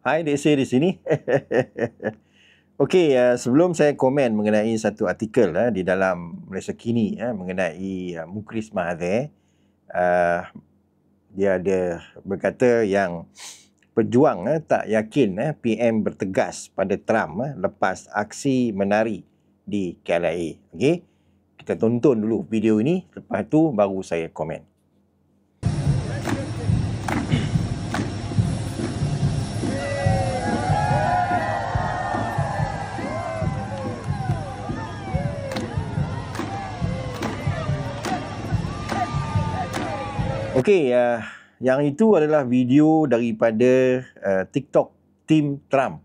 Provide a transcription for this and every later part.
Hai, Dek Sri di sini. Okey, sebelum saya komen mengenai satu artikel di dalam Malaysia Kini mengenai Mukris Mahathir, dia ada berkata yang pejuang tak yakin PM bertegas pada Trump lepas aksi menari di KLIA. Okey, kita tonton dulu video ini, lepas tu baru saya komen. Okey, yang itu adalah video daripada TikTok tim Trump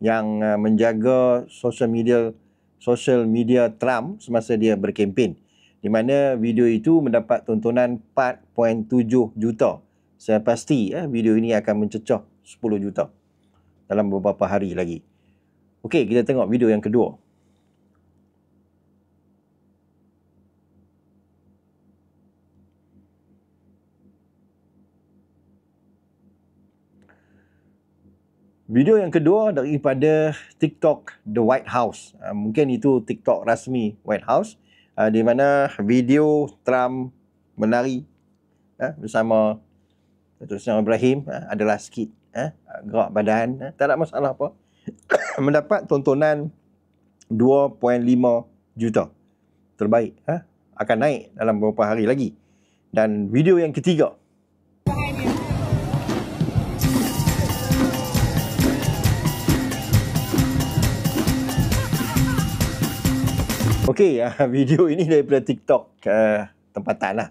yang menjaga social media Trump semasa dia berkempen, di mana video itu mendapat tontonan 4.7 juta. Saya pasti video ini akan mencecah 10 juta dalam beberapa hari lagi. Okey, kita tengok video yang kedua. Video yang kedua daripada TikTok The White House. Mungkin itu TikTok rasmi White House, di mana video Trump menari bersama Datuk Seri Ibrahim adalah sikit gerak badan, tak ada masalah apa. Mendapat tontonan 2.5 juta. Terbaik, akan naik dalam beberapa hari lagi. Dan video yang ketiga, okey, video ini daripada TikTok tempatan lah.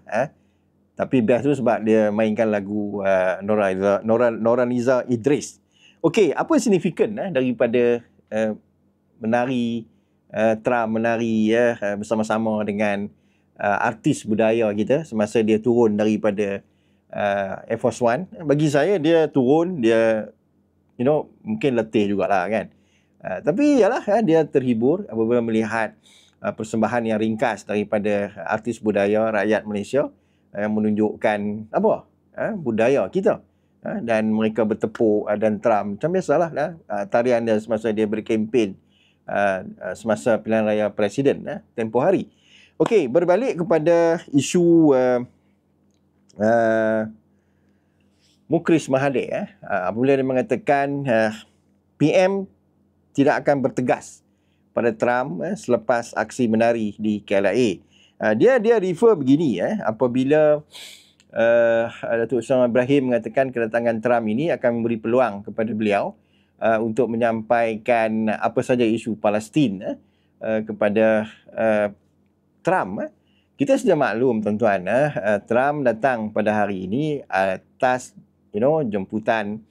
Tapi best tu sebab dia mainkan lagu Nurhaliza Idris. Okey, apa signifikan daripada menari, Trump menari bersama-sama dengan artis budaya kita semasa dia turun daripada Air Force One. Bagi saya dia turun, dia mungkin letih jugalah kan. Tapi yalah, dia terhibur apabila melihat persembahan yang ringkas daripada artis budaya rakyat Malaysia yang menunjukkan budaya kita, dan mereka bertepuk, dan Trump macam biasalah tarian dia semasa dia berkempen semasa pilihan raya presiden tempoh hari. Okey, berbalik kepada isu Mukris Mahathir, apabila dia mengatakan PM tidak akan bertegas pada Trump selepas aksi menari di KLIA. Dia refer begini, apabila Datuk Seri Ibrahim mengatakan kedatangan Trump ini akan memberi peluang kepada beliau untuk menyampaikan apa saja isu Palestin kepada Trump. Kita sudah maklum tuan-tuan, Trump datang pada hari ini atas jemputan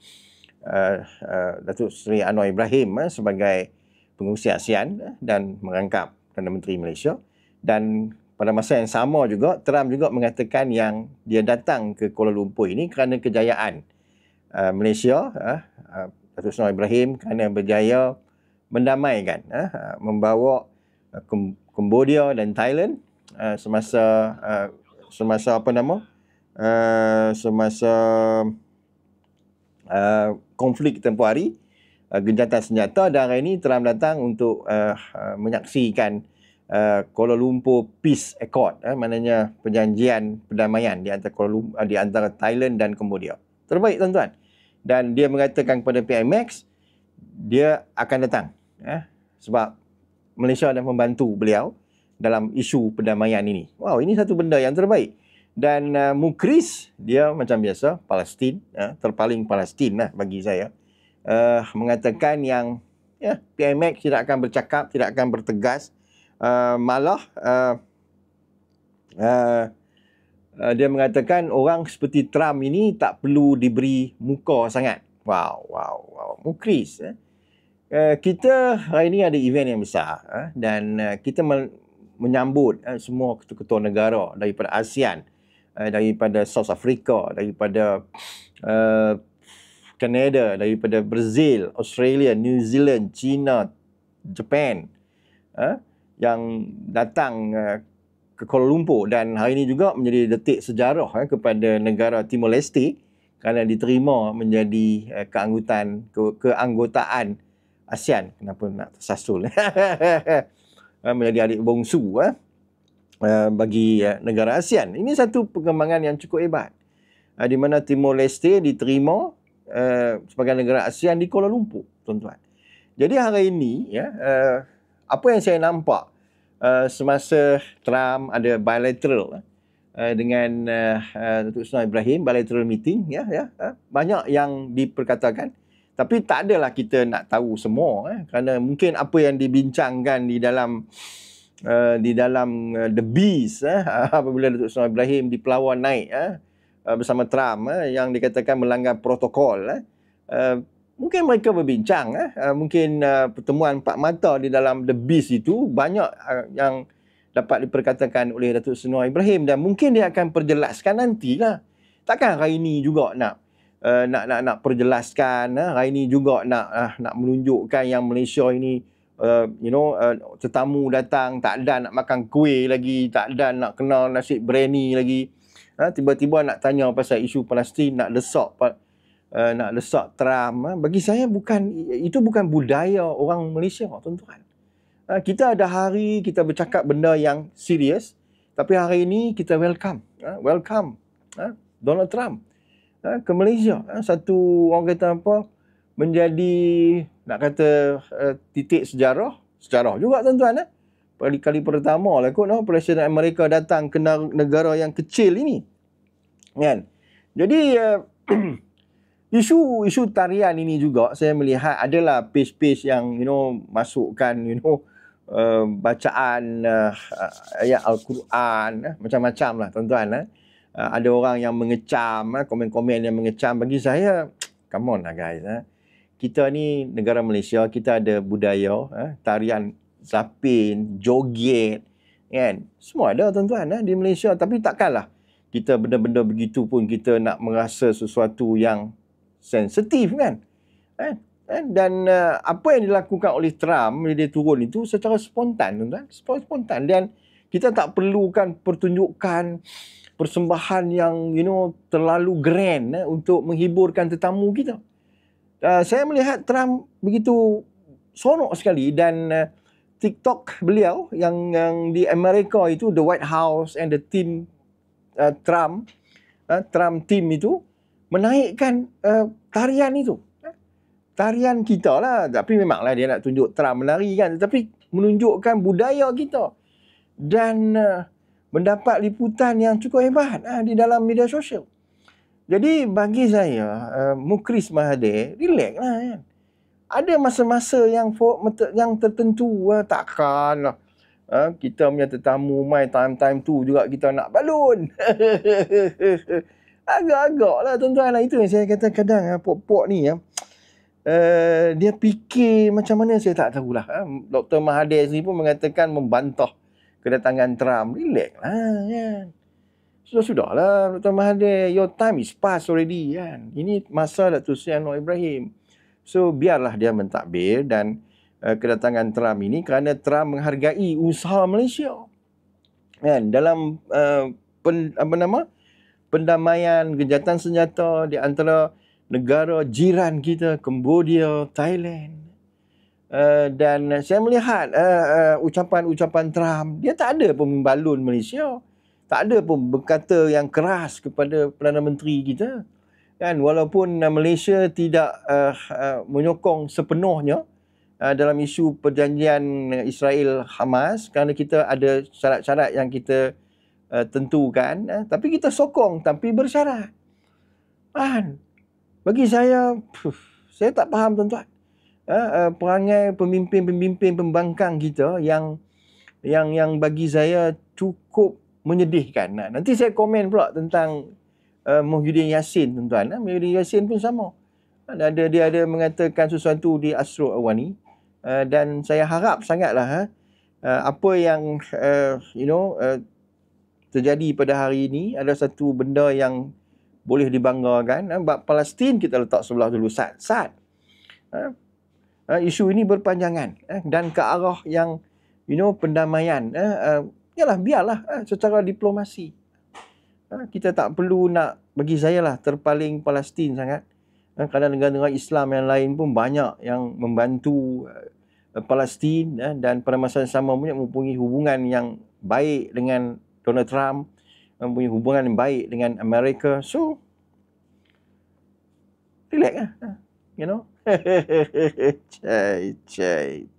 Datuk Seri Anwar Ibrahim sebagai pengurusi ASEAN dan merangkap Perdana Menteri Malaysia. Dan pada masa yang sama juga, Trump juga mengatakan yang dia datang ke Kuala Lumpur ini kerana kejayaan Malaysia, Datuk Seri Ibrahim, kerana berjaya mendamaikan, membawa Cambodia dan Thailand semasa konflik tempoh hari, gencatan senjata. Dan hari ini Trump datang untuk menyaksikan Kuala Lumpur Peace Accord, maknanya perjanjian perdamaian di antara Thailand dan Cambodia. Terbaik tuan-tuan. Dan dia mengatakan kepada PMX dia akan datang sebab Malaysia dah membantu beliau dalam isu perdamaian ini. Wow, ini satu benda yang terbaik. Dan Mukris dia macam biasa Palestin, terpaling Palestin lah bagi saya. Mengatakan yang PMX tidak akan bercakap, tidak akan bertegas, malah dia mengatakan orang seperti Trump ini tak perlu diberi muka sangat. Wow, Mukris. Kita hari ini ada event yang besar, dan kita menyambut semua ketua-ketua negara daripada ASEAN, daripada South Africa, daripada Canada, daripada Brazil, Australia, New Zealand, China, Japan, yang datang ke Kuala Lumpur. Dan hari ini juga menjadi detik sejarah kepada negara Timor Leste, kerana diterima menjadi keanggotaan ASEAN. Kenapa nak tersasul? Menjadi adik bongsu bagi negara ASEAN. Ini satu perkembangan yang cukup hebat. Di mana Timor Leste diterima sebagai negara ASEAN di Kuala Lumpur, tuan-tuan. Jadi hari ini, apa yang saya nampak semasa Trump ada bilateral dengan Datuk Seri Ibrahim, bilateral meeting, banyak yang diperkatakan. Tapi tak adalah kita nak tahu semua, kerana mungkin apa yang dibincangkan di dalam The Beast, apabila Datuk Seri Ibrahim di Pelawan naik bersama Trump, yang dikatakan melanggar protokol, mungkin mereka berbincang, mungkin pertemuan empat mata di dalam The Beast itu banyak yang dapat diperkatakan oleh Datuk Seri Ibrahim, dan mungkin dia akan perjelaskan nantilah. Takkan hari ini juga nak perjelaskan, hari ini juga nak menunjukkan yang Malaysia ini tetamu datang tak ada nak makan kuih lagi, tak ada nak kenal nasi biryani lagi, tiba-tiba nak tanya pasal isu Palestin, nak desak Trump. Bagi saya itu bukan budaya orang Malaysia, tuan-tuan. Kita ada hari kita bercakap benda yang serius, tapi hari ini kita welcome Donald Trump ke Malaysia. Satu, orang kata apa, menjadi nak kata titik sejarah juga, tuan-tuan. Kali pertama lah kot Presiden Amerika datang ke negara yang kecil ini, kan. Jadi isu tarian ini juga saya melihat adalah page-page yang masukkan bacaan ayat Al-Quran, macam-macam lah, tuan-tuan. Ada orang yang mengecam, komen-komen yang mengecam. Bagi saya, come on lah guys. Kita ni negara Malaysia, kita ada budaya, tarian zapin, joget, kan. Semua ada, tuan-tuan, di Malaysia. Tapi takkanlah kita benda-benda begitu pun kita nak merasa sesuatu yang sensitif, kan. Dan apa yang dilakukan oleh Trump, dia turun itu secara spontan, tuan-tuan. Spontan. Dan kita tak perlukan pertunjukan persembahan yang terlalu grand untuk menghiburkan tetamu kita. Saya melihat Trump begitu seronok sekali, dan TikTok beliau yang di Amerika itu, the White House and the team Trump team itu menaikkan tarian itu. Tarian kita lah, tapi memanglah dia nak tunjuk Trump menari, kan, tetapi menunjukkan budaya kita. Dan mendapat liputan yang cukup hebat di dalam media sosial. Jadi bagi saya, Mukris Mahathir, relax lah, kan. Ada masa-masa yang tertentu, takkanlah kita punya tetamu mai time tu juga kita nak balun. Agak-agak lah, tuan-tuan. Itu yang saya kata kadang pok-pok ni, dia fikir macam mana saya tak tahulah. Dr. Mahathir sendiri pun mengatakan, membantah kedatangan Trump. Relax lah, kan. Sudahlah Dr. Mahathir, your time is past already, kan. Ini masa Datuk Seri Anwar Ibrahim. So biarlah dia mentadbir dan kedatangan Trump ini, kerana Trump menghargai usaha Malaysia, kan, dalam pendamaian, gencatan senjata di antara negara jiran kita, Cambodia, Thailand. Dan saya melihat ucapan-ucapan Trump, dia tak ada pun membalun Malaysia, tak ada pun berkata yang keras kepada Perdana Menteri kita, kan. Walaupun Malaysia tidak menyokong sepenuhnya dalam isu perjanjian Israel Hamas, kerana kita ada syarat-syarat yang kita tentukan, tapi kita sokong tapi bersyarat. Bagi saya tak faham, tuan-tuan. Perangai pemimpin-pemimpin pembangkang kita yang bagi saya cukup menyedihkan. Nanti saya komen pula tentang Muhyiddin Yassin, tuan-tuan. Muhyiddin Yassin pun sama. Dia ada mengatakan sesuatu di Astro Awani, dan saya harap sangatlah apa yang terjadi pada hari ini adalah satu benda yang boleh dibanggakan. Palestin kita letak sebelah dulu, sat. Isu ini berpanjangan dan ke arah yang pendamaian. Biarlah secara diplomasi. Kita tak perlu nak, bagi saya lah, terpaling Palestin sangat. Kerana negara-negara Islam yang lain pun banyak yang membantu Palestin, dan pada masa yang sama mempunyai hubungan yang baik dengan Donald Trump, mempunyai hubungan yang baik dengan Amerika. So, relax lah. You know. Cai.